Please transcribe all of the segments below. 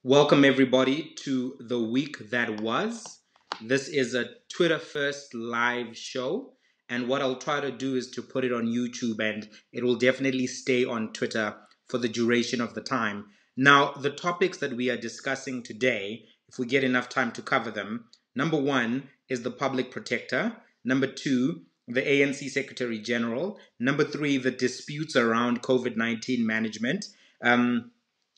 Welcome, everybody, to the week that was. This is a Twitter first live show, and what I'll try to do is to put it on YouTube, and it will definitely stay on Twitter for the duration of the time. Now, the topics that we are discussing today, if we get enough time to cover them, number one is the public protector, number two, the ANC Secretary General, number three, the disputes around COVID-19 management.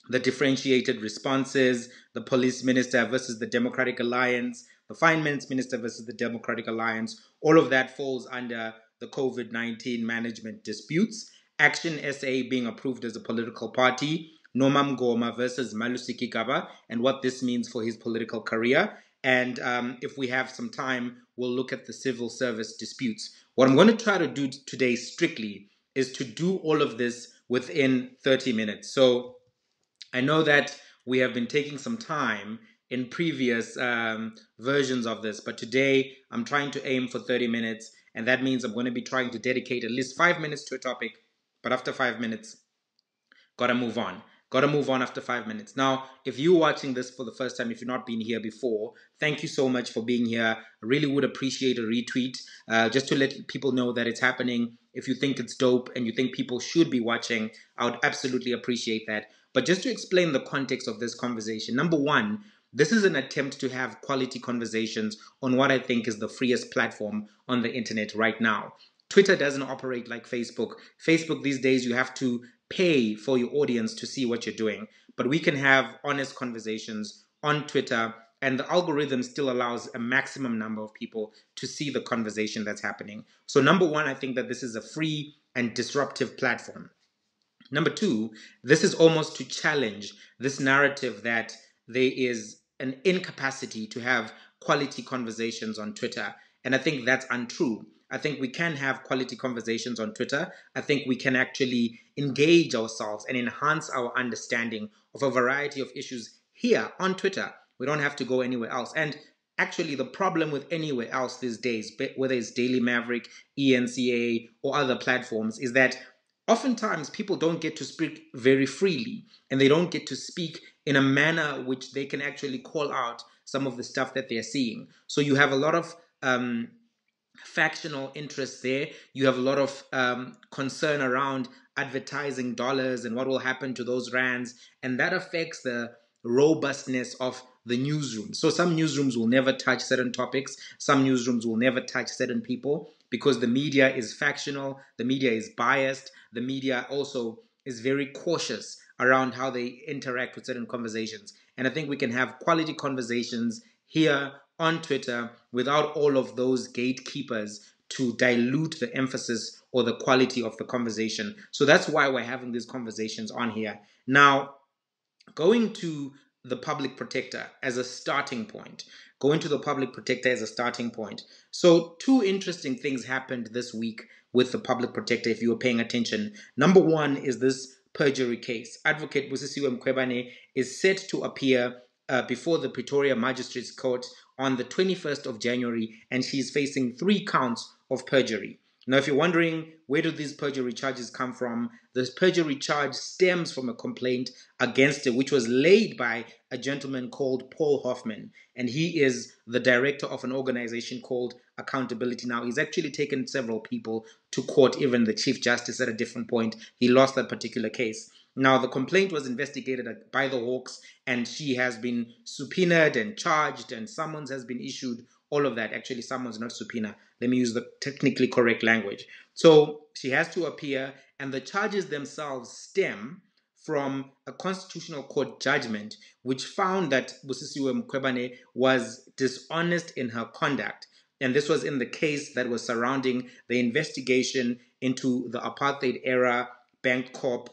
The differentiated responses, the police minister versus the Democratic Alliance, the finance minister versus the Democratic Alliance, all of that falls under the COVID-19 management disputes. Action SA being approved as a political party, Norma Mngoma versus Malusi Gigaba, and what this means for his political career. And if we have some time, we'll look at the civil service disputes. What I'm going to try to do today strictly is to do all of this within 30 minutes. So I know that we have been taking some time in previous versions of this, but today I'm trying to aim for 30 minutes, and that means I'm going to be trying to dedicate at least 5 minutes to a topic, but after 5 minutes, gotta move on. Gotta move on after 5 minutes. Now, if you're watching this for the first time, if you've not been here before, thank you so much for being here. I really would appreciate a retweet just to let people know that it's happening. If you think it's dope and you think people should be watching, I would absolutely appreciate that. But just to explain the context of this conversation, number one, this is an attempt to have quality conversations on what I think is the freest platform on the internet right now. Twitter doesn't operate like Facebook. Facebook these days, you have to pay for your audience to see what you're doing. But we can have honest conversations on Twitter, and the algorithm still allows a maximum number of people to see the conversation that's happening. So number one, I think that this is a free and disruptive platform. Number two, this is almost to challenge this narrative that there is an incapacity to have quality conversations on Twitter. And I think that's untrue. I think we can have quality conversations on Twitter. I think we can actually engage ourselves and enhance our understanding of a variety of issues here on Twitter. We don't have to go anywhere else. And actually, the problem with anywhere else these days, whether it's Daily Maverick, ENCA, or other platforms, is that oftentimes people don't get to speak very freely, and they don't get to speak in a manner which they can actually call out some of the stuff that they're seeing. So you have a lot of factional interests there. You have a lot of concern around advertising dollars and what will happen to those rands, and that affects the robustness of the newsroom. So some newsrooms will never touch certain topics. Some newsrooms will never touch certain people because the media is factional, the media is biased, the media also is very cautious around how they interact with certain conversations. And I think we can have quality conversations here on Twitter without all of those gatekeepers to dilute the emphasis or the quality of the conversation. So that's why we're having these conversations on here. Now, going to the public protector as a starting point. So two interesting things happened this week with the public protector, if you were paying attention. Number one is this perjury case. Advocate Busisiwe Mkhwebane is set to appear before the Pretoria Magistrates Court on the 21st of January, and she's facing 3 counts of perjury. Now, if you're wondering where do these perjury charges come from, this perjury charge stems from a complaint against her, which was laid by a gentleman called Paul Hoffman, and he is the director of an organization called Accountability Now. He's actually taken several people to court, even the Chief Justice at a different point. He lost that particular case. Now, the complaint was investigated by the Hawks, and she has been subpoenaed and charged, and summons has been issued. All of that. Actually, summons, not subpoena. Let me use the technically correct language. So she has to appear, and the charges themselves stem from a constitutional court judgment which found that Busisiwe Mkhwebane was dishonest in her conduct. And this was in the case that was surrounding the investigation into the apartheid era Bank Corp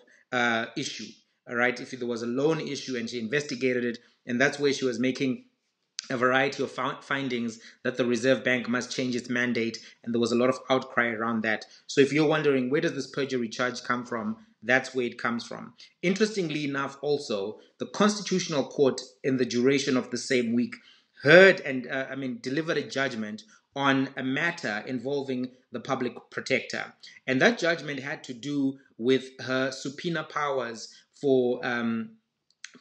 issue. All right, if there was a loan issue and she investigated it, and that's where she was making a variety of findings that the Reserve Bank must change its mandate, and there was a lot of outcry around that. So if you're wondering where does this perjury charge come from, that's where it comes from. Interestingly enough, also, the Constitutional Court in the duration of the same week heard and delivered a judgment on a matter involving the public protector. And that judgment had to do with her subpoena powers for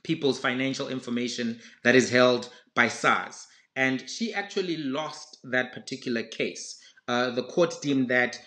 people's financial information that is held by SARS. And she actually lost that particular case. The court deemed that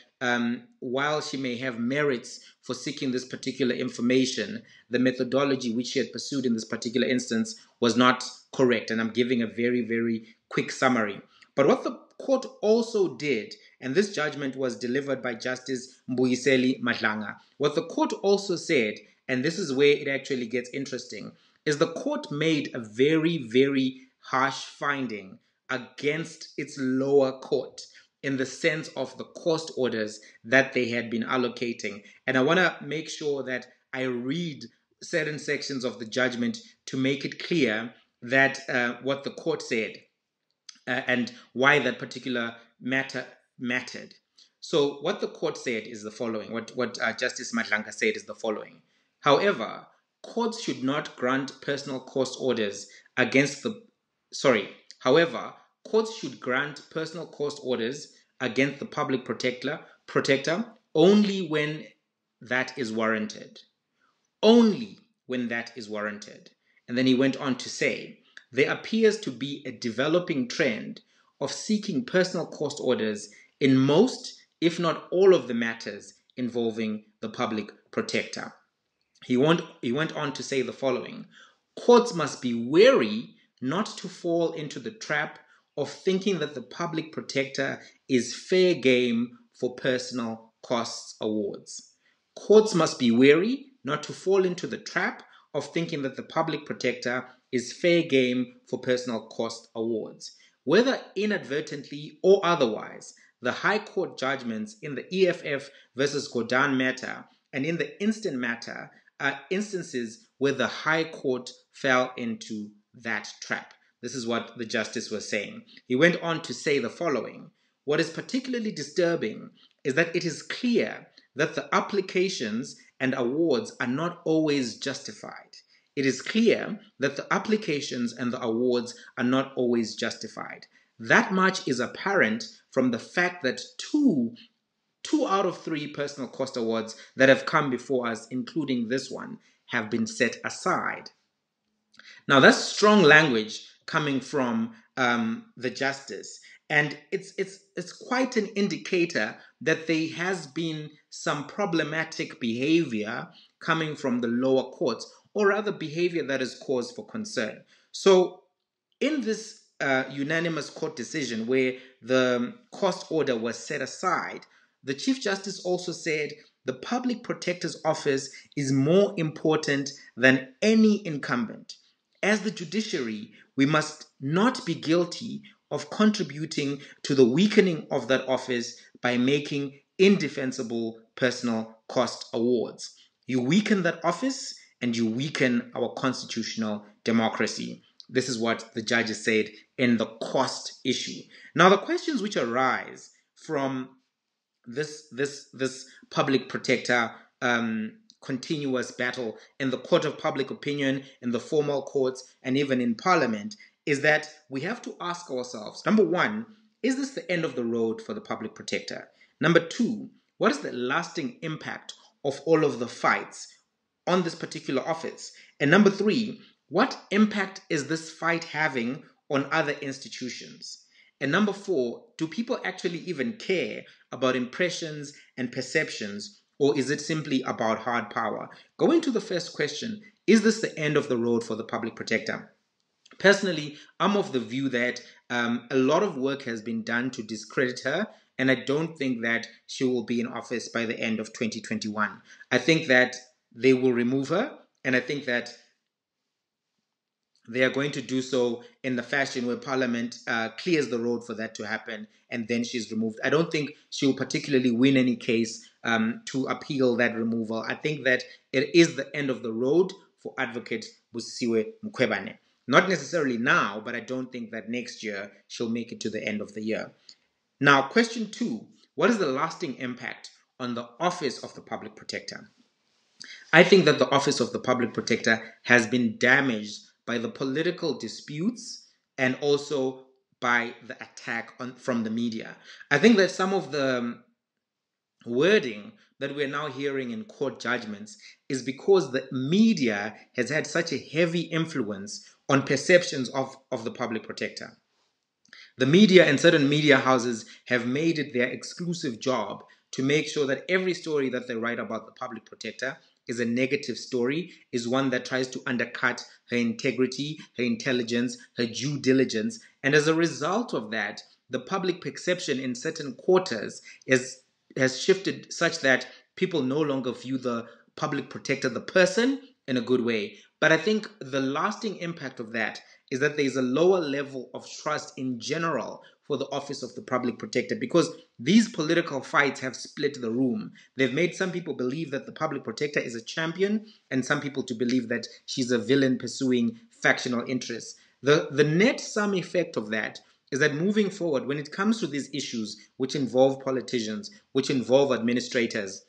while she may have merits for seeking this particular information, the methodology which she had pursued in this particular instance was not correct. And I'm giving a very, very quick summary. But what the court also did, and this judgment was delivered by Justice Mbuyiseli Madlanga, what the court also said, and this is where it actually gets interesting, is the court made a very, very harsh finding against its lower court in the sense of the cost orders that they had been allocating. And I want to make sure that I read certain sections of the judgment to make it clear that what the court said and why that particular matter mattered. So what the court said is the following. What Justice Madlanga said is the following. However, courts should not grant personal cost orders against the However, courts should grant personal cost orders against the public protector only when that is warranted. Only when that is warranted. And then he went on to say, there appears to be a developing trend of seeking personal cost orders in most, if not all, of the matters involving the public protector. He went on to say the following. Courts must be wary not to fall into the trap of thinking that the public protector is fair game for personal costs awards. Courts must be wary not to fall into the trap of thinking that the public protector is fair game for personal cost awards. Whether inadvertently or otherwise, the High Court judgments in the EFF versus Godan matter and in the instant matter are instances where the High Court fell into that trap. This is what the justice was saying. He went on to say the following. What is particularly disturbing is that it is clear that the applications and awards are not always justified. It is clear that the applications and the awards are not always justified. That much is apparent from the fact that two out of three personal cost awards that have come before us, including this one, have been set aside. Now, that's strong language coming from the justice. And it's quite an indicator that there has been some problematic behavior coming from the lower courts, or rather behavior that is cause for concern. So in this unanimous court decision where the cost order was set aside, the Chief Justice also said the Public Protector's Office is more important than any incumbent. As the judiciary, we must not be guilty of contributing to the weakening of that office by making indefensible personal cost awards. You weaken that office and you weaken our constitutional democracy. This is what the judges said in the cost issue. Now, the questions which arise from this public protector continuous battle in the court of public opinion, in the formal courts, and even in parliament is that we have to ask ourselves, number one, is this the end of the road for the public protector? Number two, what is the lasting impact of all of the fights on this particular office? And number three, what impact is this fight having on other institutions? And number four, do people actually even care about impressions and perceptions, or is it simply about hard power? Going to the first question, is this the end of the road for the public protector? Personally, I'm of the view that a lot of work has been done to discredit her, and I don't think that she will be in office by the end of 2021. I think that they will remove her, and I think that they are going to do so in the fashion where Parliament clears the road for that to happen, and then she's removed. I don't think she will particularly win any case to appeal that removal. I think that it is the end of the road for Advocate Busisiwe Mkhwebane. Not necessarily now, but I don't think that next year she'll make it to the end of the year. Now, question two, what is the lasting impact on the office of the public protector? I think that the office of the public protector has been damaged by the political disputes and also by the attack from the media. I think that some of the wording that we're now hearing in court judgments is because the media has had such a heavy influence on perceptions of the public protector. The media and certain media houses have made it their exclusive job to make sure that every story that they write about the public protector is a negative story, is one that tries to undercut her integrity, her intelligence, her due diligence. And as a result of that, the public perception in certain quarters has shifted such that people no longer view the public protector, the person, in a good way. But I think the lasting impact of that is that there's a lower level of trust in general for the office of the public protector, because these political fights have split the room. They've made some people believe that the public protector is a champion and some people to believe that she's a villain pursuing factional interests. The net sum effect of that is that moving forward, when it comes to these issues which involve politicians, which involve administrators,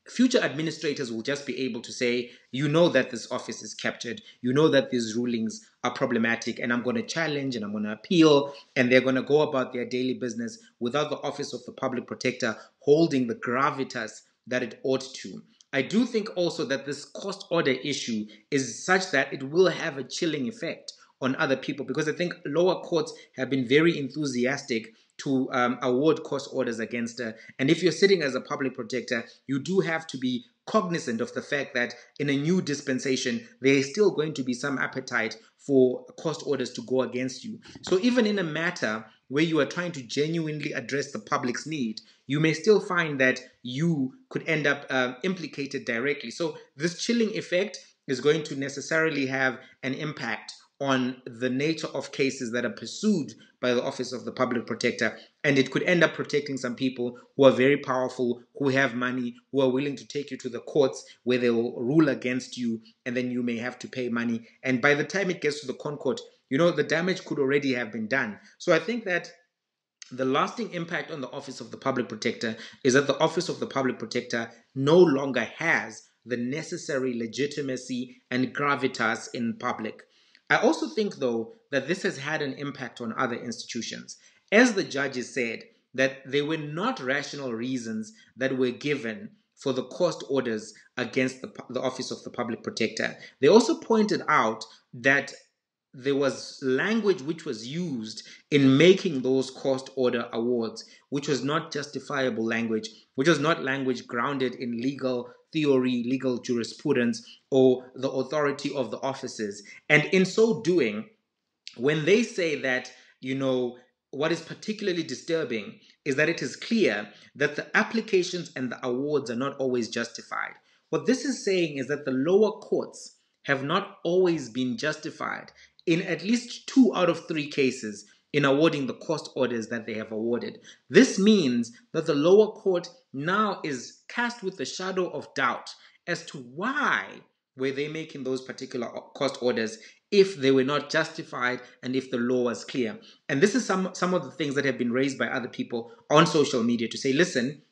future administrators will just be able to say, you know that this office is captured, you know that these rulings are problematic, and I'm going to challenge and I'm going to appeal, and they're going to go about their daily business without the office of the public protector holding the gravitas that it ought to. I do think also that this cost order issue is such that it will have a chilling effect on other people, because I think lower courts have been very enthusiastic to award court orders against her. And if you're sitting as a public protector, you do have to be cognizant of the fact that in a new dispensation, there is still going to be some appetite for court orders to go against you. So even in a matter where you are trying to genuinely address the public's need, you may still find that you could end up implicated directly. So this chilling effect is going to necessarily have an impact on the nature of cases that are pursued by the Office of the Public Protector. And it could end up protecting some people who are very powerful, who have money, who are willing to take you to the courts where they will rule against you, and then you may have to pay money. And by the time it gets to the Concord, the damage could already have been done. So I think that the lasting impact on the Office of the Public Protector is that the Office of the Public Protector no longer has the necessary legitimacy and gravitas in public. I also think, though, that this has had an impact on other institutions. As the judges said, that there were not rational reasons that were given for the court orders against the Office of the Public Protector. They also pointed out that there was language which was used in making those court order awards, which was not justifiable language, which was not language grounded in legal theory, legal jurisprudence, or the authority of the offices. And in so doing, when they say that, what is particularly disturbing is that it is clear that the applications and the awards are not always justified. What this is saying is that the lower courts have not always been justified in at least 2 out of 3 cases in awarding the cost orders that they have awarded. This means that the lower court now is cast with the shadow of doubt as to why were they making those particular cost orders if they were not justified and if the law was clear. And this is some of the things that have been raised by other people on social media to say, listen,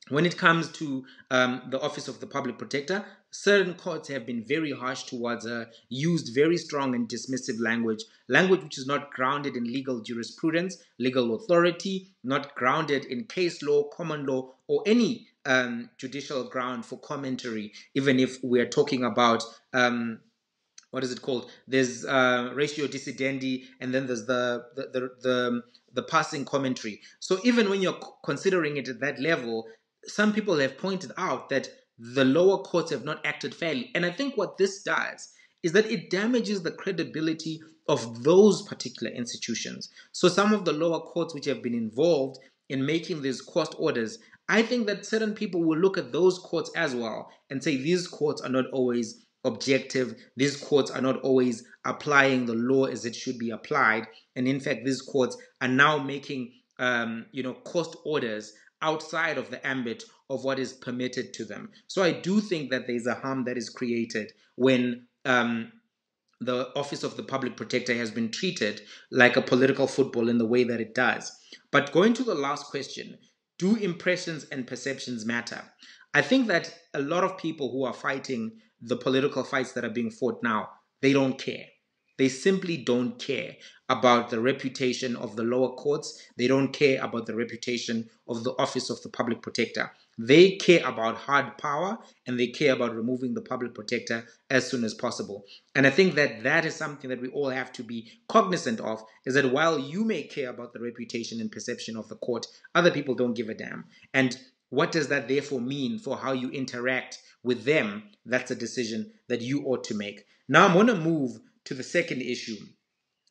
when it comes to the Office of the Public Protector, certain courts have been very harsh towards her, used very strong and dismissive language which is not grounded in legal jurisprudence, legal authority, not grounded in case law, common law, or any judicial ground for commentary, even if we're talking about what is it called? There's ratio decidendi, and then there's the passing commentary. So even when you're considering it at that level, some people have pointed out that the lower courts have not acted fairly. And I think what this does is that it damages the credibility of those particular institutions. So some of the lower courts which have been involved in making these court orders, I think that certain people will look at those courts as well and say these courts are not always objective. These courts are not always applying the law as it should be applied. And in fact, these courts are now making court orders outside of the ambit of what is permitted to them. So I do think that there's a harm that is created when the Office of the Public Protector has been treated like a political football in the way that it does. But going to the last question, do impressions and perceptions matter? I think that a lot of people who are fighting the political fights that are being fought now, they don't care. They simply don't care about the reputation of the lower courts. They don't care about the reputation of the Office of the Public Protector. They care about hard power, and they care about removing the public protector as soon as possible. And I think that that is something that we all have to be cognizant of, is that while you may care about the reputation and perception of the court, other people don't give a damn. And what does that therefore mean for how you interact with them? That's a decision that you ought to make. Now I'm going to move to the second issue.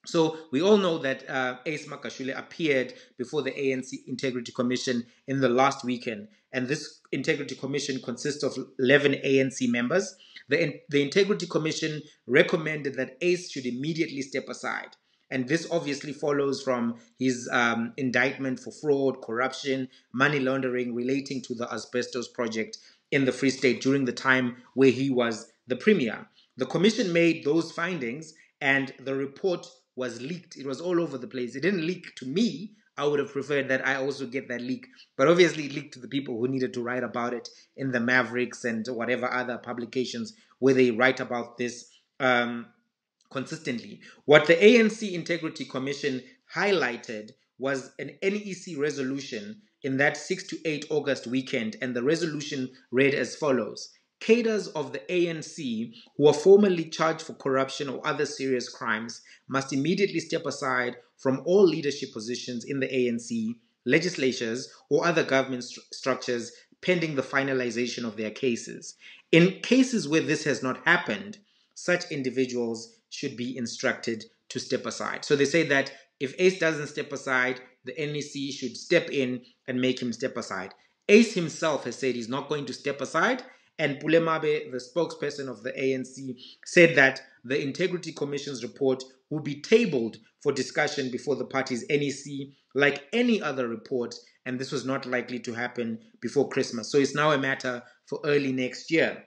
So we all know that Ace Makashule appeared before the ANC Integrity Commission in the last weekend, and this Integrity Commission consists of 11 ANC members. The Integrity Commission recommended that Ace should immediately step aside. And this obviously follows from his indictment for fraud, corruption, money laundering relating to the asbestos project in the Free State during the time where he was the premier. The commission made those findings, and the report was leaked. It was all over the place. It didn't leak to me. I would have preferred that I also get that leak. But obviously it leaked to the people who needed to write about it in the Mavericks and whatever other publications where they write about this consistently. What the ANC Integrity Commission highlighted was an NEC resolution in that 6 to 8 August weekend, and the resolution read as follows. Cadres of the ANC who are formally charged for corruption or other serious crimes must immediately step aside from all leadership positions in the ANC, legislatures, or other government structures pending the finalization of their cases. In cases where this has not happened, such individuals should be instructed to step aside. So they say that if Ace doesn't step aside, the NEC should step in and make him step aside. Ace himself has said he's not going to step aside, and Pulemabe, the spokesperson of the ANC, said that the Integrity Commission's report will be tabled for discussion before the party's NEC like any other report, and this was not likely to happen before Christmas. So it's now a matter for early next year.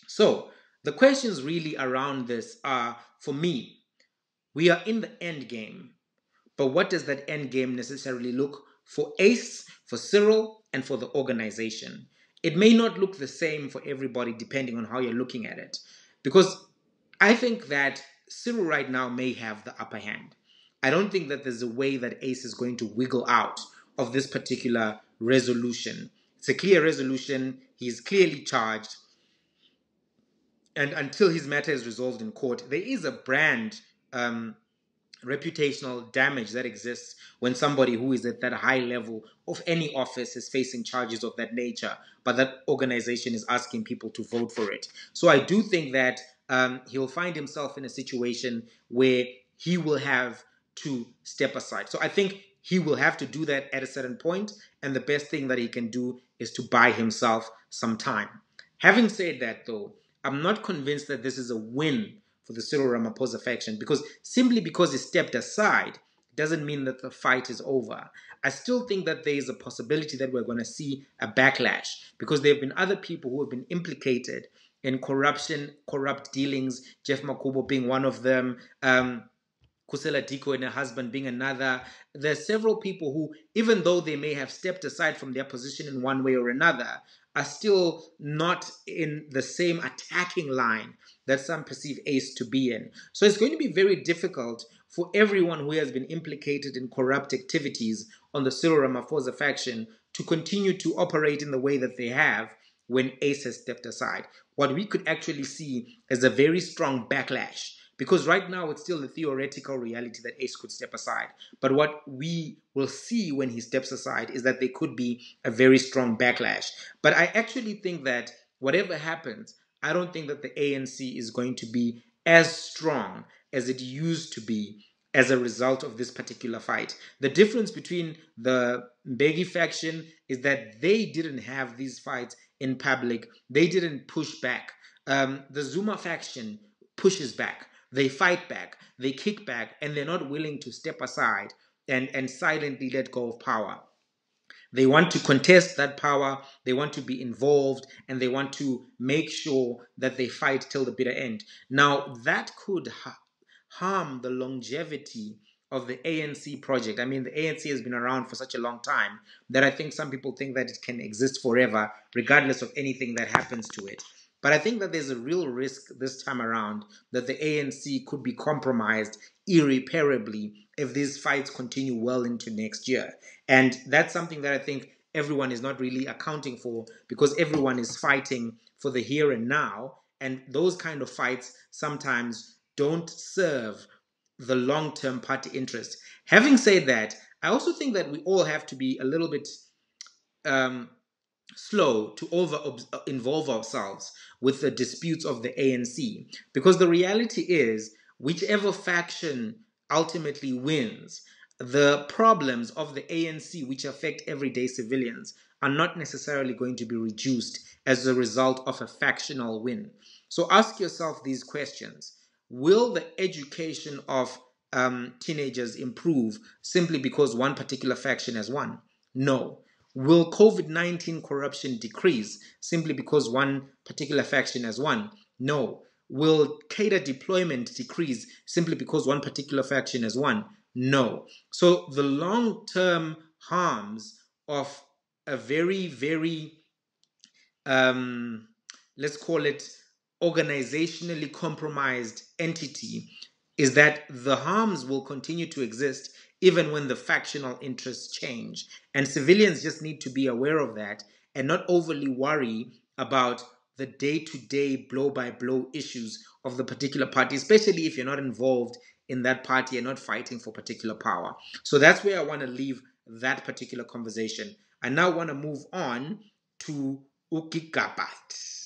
So the questions really around this are, for me, we are in the end game. But what does that end game necessarily look for Ace, for Cyril, and for the organization? It may not look the same for everybody depending on how you're looking at it. Because I think that Cyril right now may have the upper hand. I don't think that there's a way that Ace is going to wiggle out of this particular resolution. It's a clear resolution. He's clearly charged. And until his matter is resolved in court, there is a brand reputational damage that exists when somebody who is at that high level of any office is facing charges of that nature, but that organization is asking people to vote for it. So I do think that he'll find himself in a situation where he will have to step aside. So I think he will have to do that at a certain point, and the best thing that he can do is to buy himself some time. Having said that, though, I'm not convinced that this is a win for the Cyril Ramaphosa faction, because simply because he stepped aside doesn't mean that the fight is over. I still think that there is a possibility that we're going to see a backlash, because there have been other people who have been implicated in corruption, corrupt dealings, Jeff Makubo being one of them, Kusela Diko and her husband being another. There are several people who, even though they may have stepped aside from their position in one way or another, are still not in the same attacking line that some perceive Ace to be in. So it's going to be very difficult for everyone who has been implicated in corrupt activities on the Cyril Ramaphosa faction to continue to operate in the way that they have when Ace has stepped aside. What we could actually see is a very strong backlash, because right now it's still a theoretical reality that Ace could step aside. But what we will see when he steps aside is that there could be a very strong backlash. But I actually think that whatever happens, I don't think that the ANC is going to be as strong as it used to be as a result of this particular fight. The difference between the Mbeki faction is that they didn't have these fights in public. They didn't push back. The Zuma faction pushes back. They fight back, they kick back, and they're not willing to step aside and silently let go of power. They want to contest that power, they want to be involved, and they want to make sure that they fight till the bitter end. Now, that could harm the longevity of the ANC project. I mean, the ANC has been around for such a long time that I think some people think that it can exist forever, regardless of anything that happens to it. But I think that there's a real risk this time around that the ANC could be compromised irreparably if these fights continue well into next year. And that's something that I think everyone is not really accounting for, because everyone is fighting for the here and now, and those kind of fights sometimes don't serve the long-term party interest. Having said that, I also think that we all have to be a little bit um, slow to over involve ourselves with the disputes of the ANC, because the reality is whichever faction ultimately wins, the problems of the ANC which affect everyday civilians are not necessarily going to be reduced as a result of a factional win. So ask yourself these questions. Will the education of teenagers improve simply because one particular faction has won? No. Will COVID-19 corruption decrease simply because one particular faction has won? No. Will cadre deployment decrease simply because one particular faction has won? No. So the long-term harms of a very, very um, let's call it organizationally compromised entity is that the harms will continue to exist even when the factional interests change. And civilians just need to be aware of that and not overly worry about the day to day, blow by blow issues of the particular party, especially if you're not involved in that party and not fighting for particular power. So that's where I want to leave that particular conversation. I now want to move on to Ukigabat.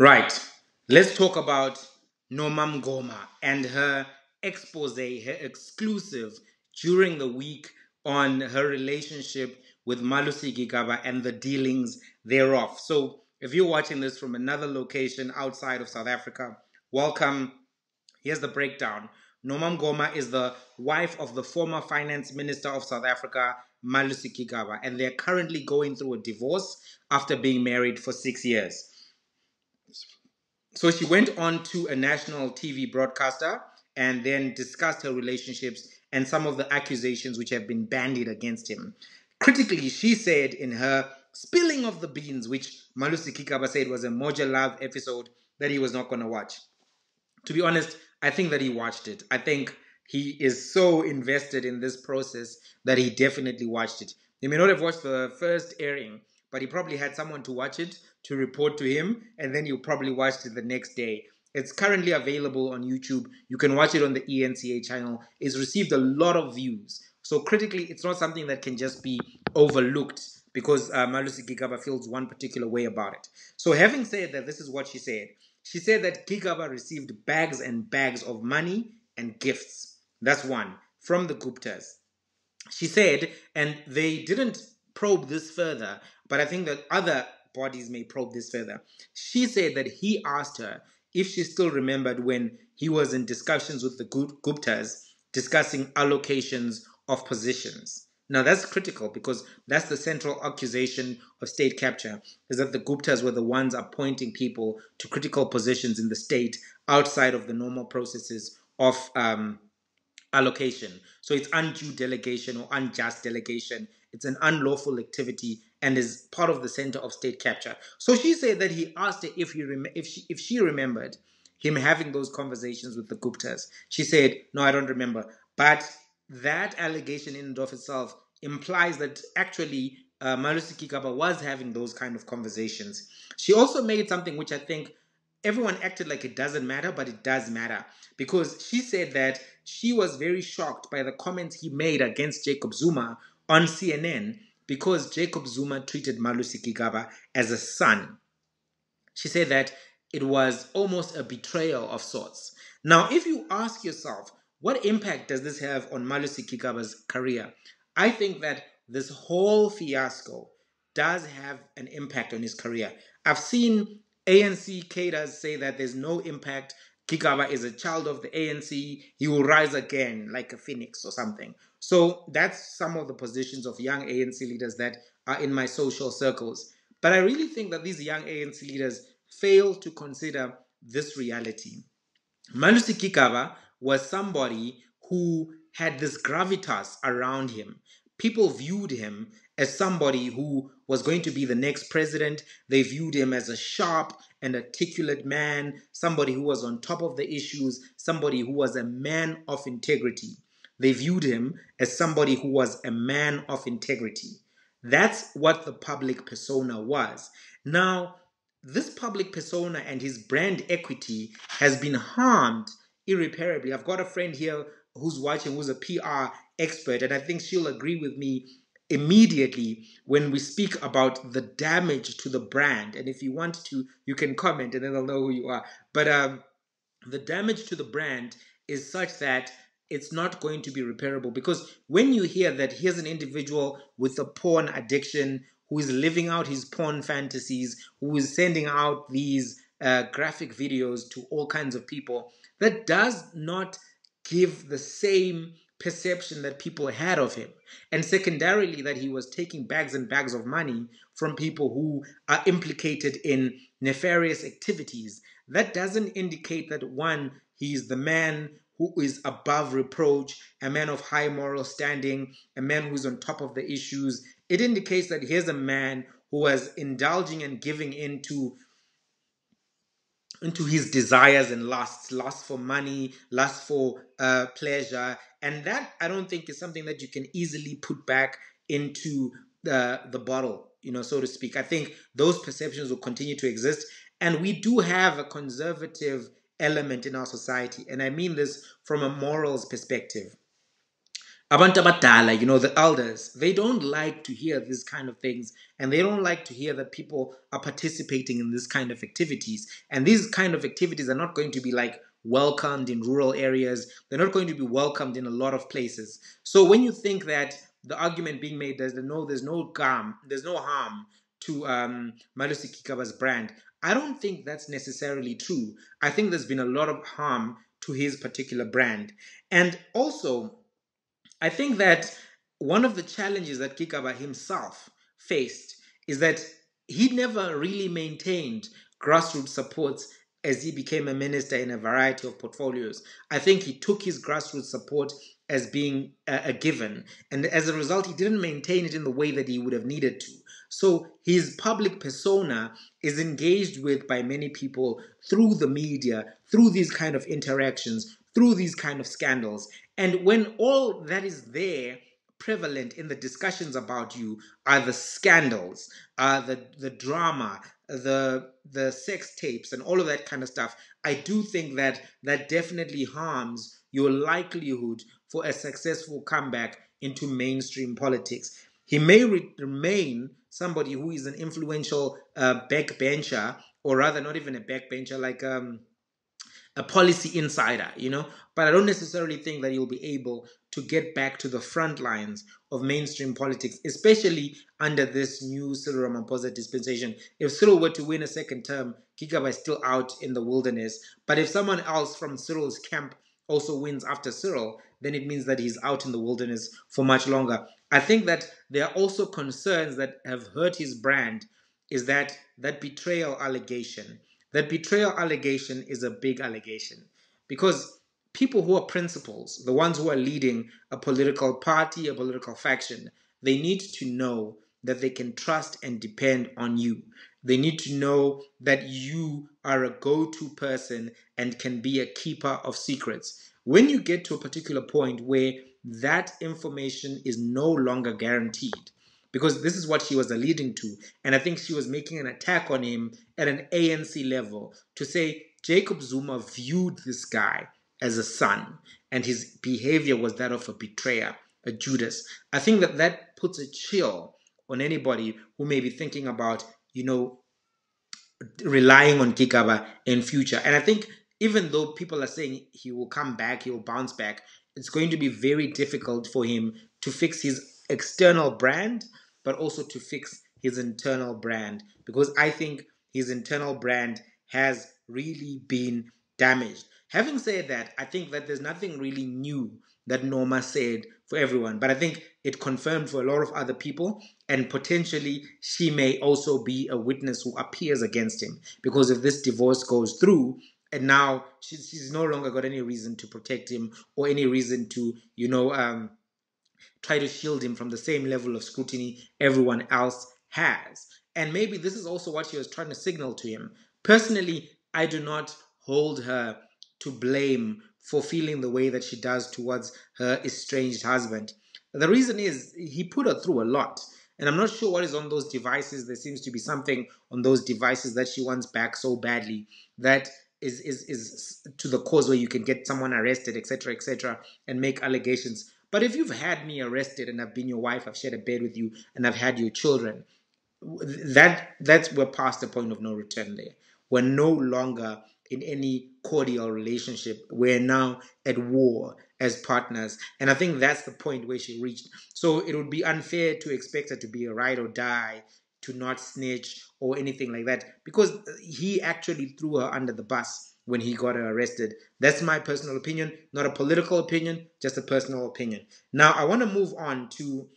Right. Let's talk about Norma Mngoma and her expose, her exclusive during the week on her relationship with Malusi Gigaba and the dealings thereof. So, if you're watching this from another location outside of South Africa, welcome. Here's the breakdown. Norma Mngoma is the wife of the former finance minister of South Africa, Malusi Gigaba, and they're currently going through a divorce after being married for 6 years. So she went on to a national TV broadcaster and then discussed her relationships and some of the accusations which have been bandied against him. Critically, she said in her spilling of the beans, which Malusi Gigaba said was a Moja Love episode that he was not going to watch. To be honest, I think that he watched it. I think he is so invested in this process that he definitely watched it. He may not have watched the first airing, but he probably had someone to watch it to report to him, and then you probably watched it the next day. It's currently available on YouTube. You can watch it on the ENCA channel. It's received a lot of views. So critically, it's not something that can just be overlooked because Malusi Gigaba feels one particular way about it. So having said that, this is what she said. She said that Gigaba received bags and bags of money and gifts. That's one, from the Guptas. She said, and they didn't probe this further, but I think that other bodies may probe this further. She said that he asked her if she still remembered when he was in discussions with the Guptas discussing allocations of positions. Now that's critical because that's the central accusation of state capture, is that the Guptas were the ones appointing people to critical positions in the state outside of the normal processes of allocation. So it's undue delegation or unjust delegation. It's an unlawful activity and is part of the center of state capture. So she said that he asked her if she remembered him having those conversations with the Guptas. She said, "No, I don't remember." But that allegation in and of itself implies that actually Malusi Gigaba was having those kind of conversations. She also made something which I think everyone acted like it doesn't matter, but it does matter, because she said that she was very shocked by the comments he made against Jacob Zuma on CNN because Jacob Zuma treated Malusi Gigaba as a son. She said that it was almost a betrayal of sorts. Now, if you ask yourself, what impact does this have on Malusi Gigaba's career? I think that this whole fiasco does have an impact on his career. I've seen ANC cadres say that there's no impact. Gigaba is a child of the ANC. He will rise again like a phoenix or something. So that's some of the positions of young ANC leaders that are in my social circles. But I really think that these young ANC leaders fail to consider this reality. Malusi Gigaba was somebody who had this gravitas around him. People viewed him as somebody who was going to be the next president. They viewed him as a sharp and articulate man, somebody who was on top of the issues, somebody who was a man of integrity. They viewed him as somebody who was a man of integrity. That's what the public persona was. Now, this public persona and his brand equity has been harmed irreparably. I've got a friend here who's watching who's a PR expert, and I think she'll agree with me immediately when we speak about the damage to the brand. And if you want to, you can comment and then I'll know who you are. But the damage to the brand is such that it's not going to be repairable, because when you hear that here's an individual with a porn addiction who is living out his porn fantasies, who is sending out these graphic videos to all kinds of people, that does not give the same perception that people had of him. And secondarily, that he was taking bags and bags of money from people who are implicated in nefarious activities. That doesn't indicate that, one, he's the man who is above reproach, a man of high moral standing, a man who's on top of the issues. It indicates that here's a man who was indulging and giving into his desires and lusts, lust for money, lust for pleasure. And that, I don't think, is something that you can easily put back into the bottle, so to speak. I think those perceptions will continue to exist. And we do have a conservative element in our society. And I mean this from a morals perspective. Abantu abadala, the elders, they don't like to hear these kind of things, and they don't like to hear that people are participating in this kind of activities. And these kind of activities are not going to be like welcomed in rural areas. They're not going to be welcomed in a lot of places. So when you think that the argument being made is that no, there's no harm to Malusi Gigaba's brand, I don't think that's necessarily true. I think there's been a lot of harm to his particular brand. And also, I think that one of the challenges that Gigaba himself faced is that he never really maintained grassroots supports as he became a minister in a variety of portfolios. I think he took his grassroots support as being a given, and as a result, he didn't maintain it in the way that he would have needed to. So his public persona is engaged with by many people through the media, through these kind of interactions, through these kind of scandals. And when all that is there prevalent in the discussions about you are the scandals, the drama, the sex tapes, and all of that kind of stuff, I do think that that definitely harms your likelihood for a successful comeback into mainstream politics. He may remain somebody who is an influential backbencher, or rather, not even a backbencher, like a policy insider, but I don't necessarily think that he'll be able to get back to the front lines of mainstream politics, especially under this new Cyril Ramaphosa dispensation. If Cyril were to win a second term, Gigaba is still out in the wilderness. But if someone else from Cyril's camp also wins after Cyril, then it means that he's out in the wilderness for much longer. I think that there are also concerns that have hurt his brand, is that betrayal allegation. That betrayal allegation is a big allegation, because people who are principals, the ones who are leading a political party, a political faction, they need to know that they can trust and depend on you. They need to know that you are a go-to person and can be a keeper of secrets. When you get to a particular point where that information is no longer guaranteed, because this is what she was alluding to, and I think she was making an attack on him at an ANC level to say Jacob Zuma viewed this guy as a son, and his behavior was that of a betrayer, a Judas. I think that puts a chill on anybody who may be thinking about, relying on Gigaba in future. And I think even though people are saying he will come back, he will bounce back, it's going to be very difficult for him to fix his external brand, but also to fix his internal brand, because I think his internal brand has really been damaged. Having said that, I think that there's nothing really new that Norma said for everyone, but I think it confirmed for a lot of other people, and potentially she may also be a witness who appears against him, because if this divorce goes through, and now she's no longer got any reason to protect him or any reason to, try to shield him from the same level of scrutiny everyone else has. And maybe this is also what she was trying to signal to him. Personally, I do not hold her to blame for feeling the way that she does towards her estranged husband. The reason is he put her through a lot. And I'm not sure what is on those devices. There seems to be something on those devices that she wants back so badly that is to the cause where you can get someone arrested, etc., and make allegations. But if you've had me arrested and I've been your wife, I've shared a bed with you, and I've had your children, that's we're past the point of no return there. We're no longer in any cordial relationship. We're now at war as partners. And I think that's the point where she reached. So it would be unfair to expect her to be a ride or die, to not snitch or anything like that, because he actually threw her under the bus when he got her arrested. That's my personal opinion, not a political opinion, just a personal opinion. Now, I want to move on to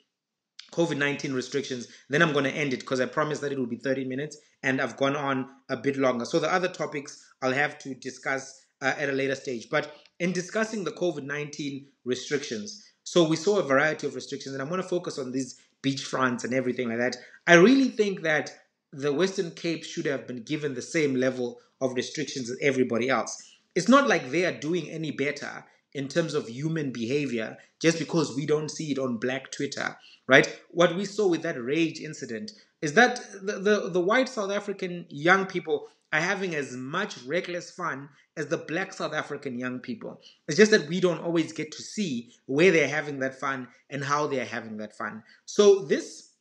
COVID-19 restrictions. Then I'm going to end it because I promised that it will be 30 minutes and I've gone on a bit longer. So the other topics I'll have to discuss at a later stage. But in discussing the COVID-19 restrictions, so we saw a variety of restrictions, and I'm going to focus on these beach fronts and everything like that. I really think that the Western Cape should have been given the same level of restrictions as everybody else. It's not like they are doing any better in terms of human behavior just because we don't see it on Black Twitter, right? What we saw with that rage incident is that the white South African young people are having as much reckless fun as the Black South African young people. It's just that we don't always get to see where they're having that fun and how they're having that fun. So this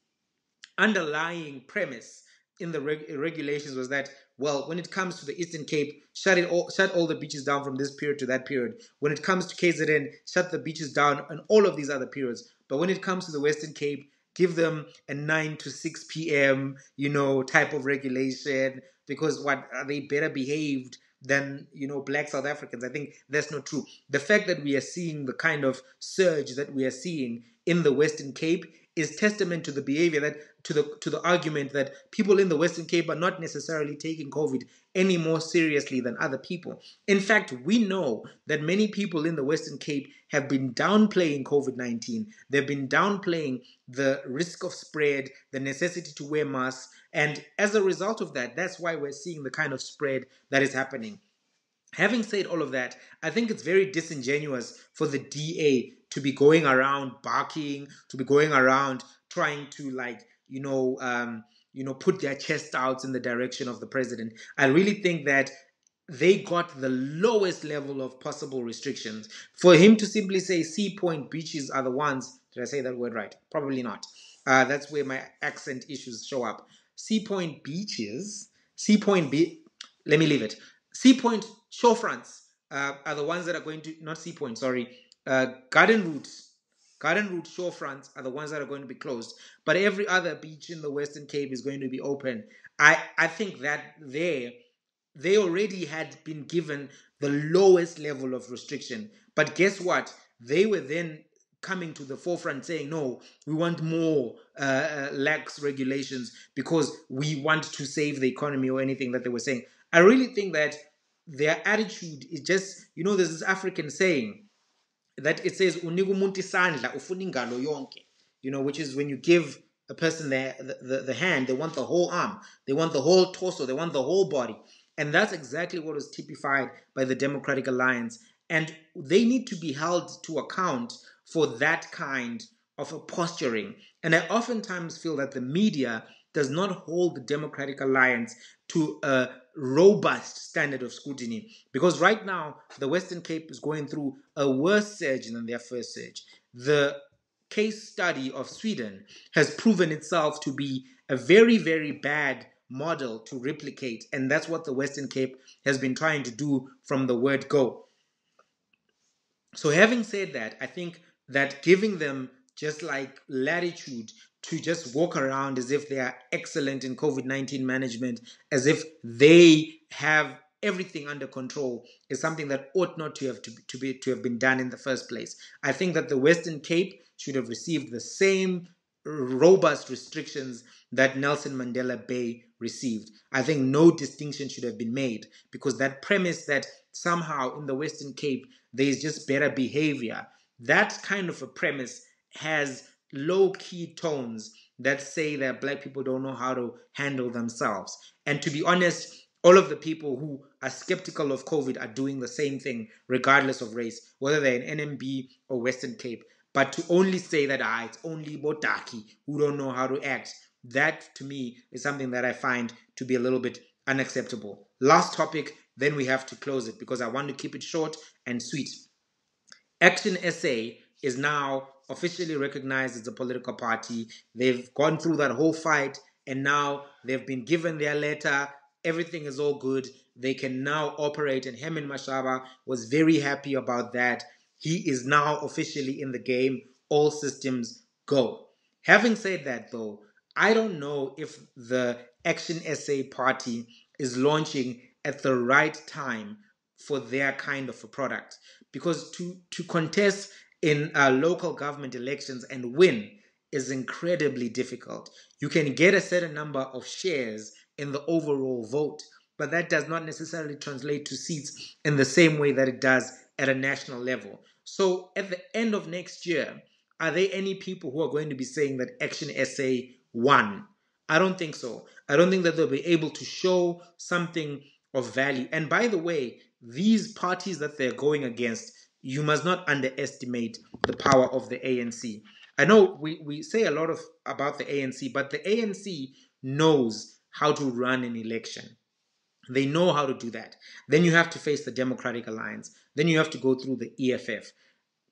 underlying premise in the regulations was that, well, when it comes to the Eastern Cape, shut all the beaches down from this period to that period. When it comes to KZN, shut the beaches down on all of these other periods. But when it comes to the Western Cape, give them a 9 to 6 p.m., type of regulation, because what, are they better behaved than, Black South Africans? I think that's not true. The fact that we are seeing the kind of surge that we are seeing in the Western Cape is testament to the behavior that to the argument that people in the Western Cape are not necessarily taking COVID any more seriously than other people. In fact, we know that many people in the Western Cape have been downplaying COVID-19. They've been downplaying the risk of spread, the necessity to wear masks, and as a result of that, that's why we're seeing the kind of spread that is happening. Having said all of that, I think it's very disingenuous for the DA to be going around barking, to be going around trying to put their chest out in the direction of the president. I really think that they got the lowest level of possible restrictions. For him to simply say Sea Point beaches are the ones, did I say that word right? Probably not. That's where my accent issues show up. Sea Point beaches, Sea Point let me leave it. Sea Point shorefronts are the ones that are going to, not Sea Point, sorry, Garden Route shorefronts are the ones that are going to be closed. But every other beach in the Western Cape is going to be open. I think that they already had been given the lowest level of restriction. But guess what? They were then coming to the forefront saying, no, we want more lax regulations because we want to save the economy or anything that they were saying. I really think that their attitude is just, there's this African saying that it says, "Unika umuntu isandla, ufuna ingalo yonke," which is when you give a person the hand, they want the whole arm, they want the whole torso, they want the whole body. And that's exactly what was typified by the Democratic Alliance. And they need to be held to account for that kind of a posturing. And I oftentimes feel that the media does not hold the Democratic Alliance to a robust standard of scrutiny. Because right now, the Western Cape is going through a worse surge than their first surge. The case study of Sweden has proven itself to be a very, very bad model to replicate. And that's what the Western Cape has been trying to do from the word go. So having said that, I think that giving them just like latitude to just walk around as if they are excellent in COVID-19 management, as if they have everything under control is something that ought not to have been done in the first place. I think that the Western Cape should have received the same robust restrictions that Nelson Mandela Bay received. I think no distinction should have been made, because that premise that somehow in the Western Cape there is just better behavior, that kind of a premise has low-key tones that say that black people don't know how to handle themselves. And to be honest, all of the people who are skeptical of COVID are doing the same thing, regardless of race, whether they're in NMB or Western Cape. But to only say that it's only Botaki who don't know how to act, that to me is something that I find to be a little bit unacceptable. Last topic, then we have to close it because I want to keep it short and sweet. Action SA is now officially recognized as a political party. They've gone through that whole fight and now they've been given their letter. Everything is all good. They can now operate, and Herman Mashaba was very happy about that. He is now officially in the game. All systems go. Having said that, though, I don't know if the Action SA party is launching at the right time for their kind of a product, because to contest in local government elections and win is incredibly difficult. You can get a certain number of shares in the overall vote, but that does not necessarily translate to seats in the same way that it does at a national level. So at the end of next year, are there any people who are going to be saying that Action SA won? I don't think so. I don't think that they'll be able to show something of value. And by the way, these parties that they're going against, you must not underestimate the power of the ANC. I know we say a lot about the ANC, but the ANC knows how to run an election. They know how to do that. Then you have to face the Democratic Alliance. Then you have to go through the EFF.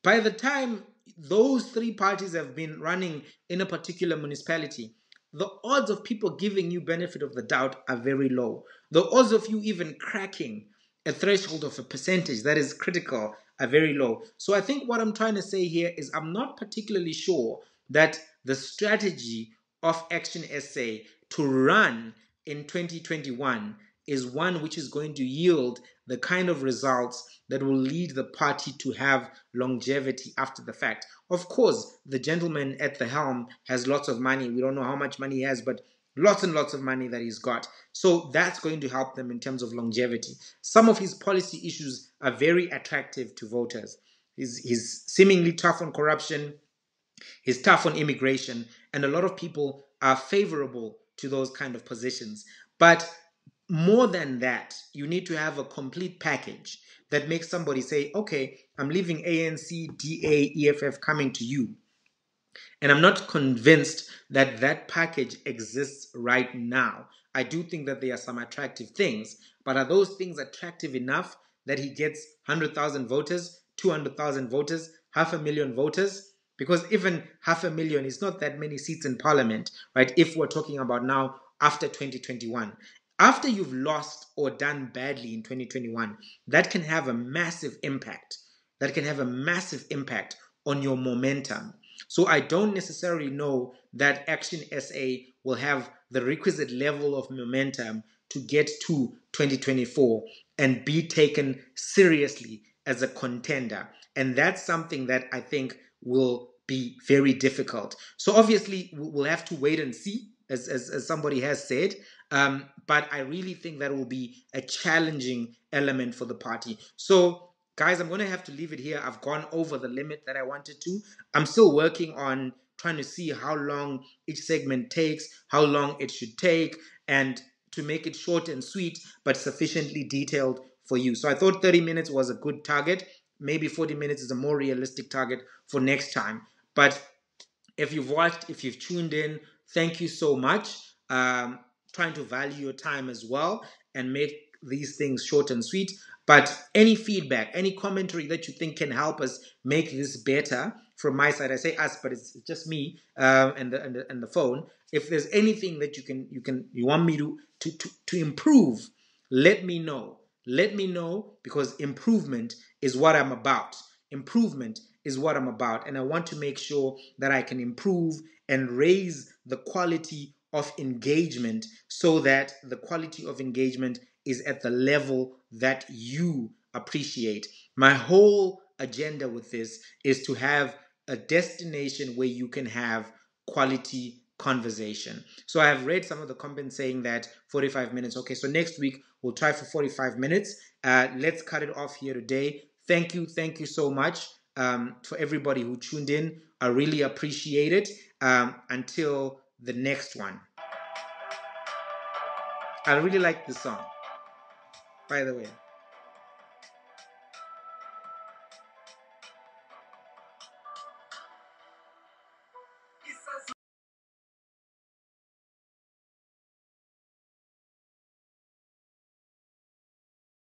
By the time those three parties have been running in a particular municipality, the odds of people giving you benefit of the doubt are very low. The odds of you even cracking a threshold of a percentage that is critical are very low. So I think what I'm trying to say here is I'm not particularly sure that the strategy of Action SA to run in 2021 is one which is going to yield the kind of results that will lead the party to have longevity after the fact. Of course, the gentleman at the helm has lots of money. We don't know how much money he has, but lots and lots of money that he's got. So that's going to help them in terms of longevity. Some of his policy issues are very attractive to voters. He's seemingly tough on corruption. He's tough on immigration. And a lot of people are favorable to those kind of positions. But more than that, you need to have a complete package that makes somebody say, okay, I'm leaving ANC, DA, EFF coming to you. And I'm not convinced that that package exists right now. I do think that there are some attractive things, but are those things attractive enough that he gets 100,000 voters, 200,000 voters, 500,000 voters? Because even 500,000 is not that many seats in parliament, right? If we're talking about now after 2021. After you've lost or done badly in 2021, that can have a massive impact. That can have a massive impact on your momentum. So I don't necessarily know that Action SA will have the requisite level of momentum to get to 2024 and be taken seriously as a contender. And that's something that I think will be very difficult. So obviously we'll have to wait and see, as somebody has said. But I really think that will be a challenging element for the party. So guys, I'm going to have to leave it here. I've gone over the limit that I wanted to. I'm still working on trying to see how long each segment takes, how long it should take, and to make it short and sweet, but sufficiently detailed for you. So I thought 30 minutes was a good target. Maybe 40 minutes is a more realistic target for next time. But if you've watched, if you've tuned in, thank you so much. Trying to value your time as well and make these things short and sweet. But any feedback, any commentary that you think can help us make this better from my side, I say us, but it's just me and the phone. If there's anything that you want me to improve, let me know. Let me know, because improvement is what I'm about. Improvement is what I'm about, and I want to make sure that I can improve and raise the quality of engagement so that the quality of engagement is at the level that you appreciate. My whole agenda with this is to have a destination where you can have quality conversation. So I have read some of the comments saying that 45 minutes. Okay, so next week we'll try for 45 minutes. Let's cut it off here today. Thank you so much for everybody who tuned in. I really appreciate it. Until the next one. I really like this song, by the way.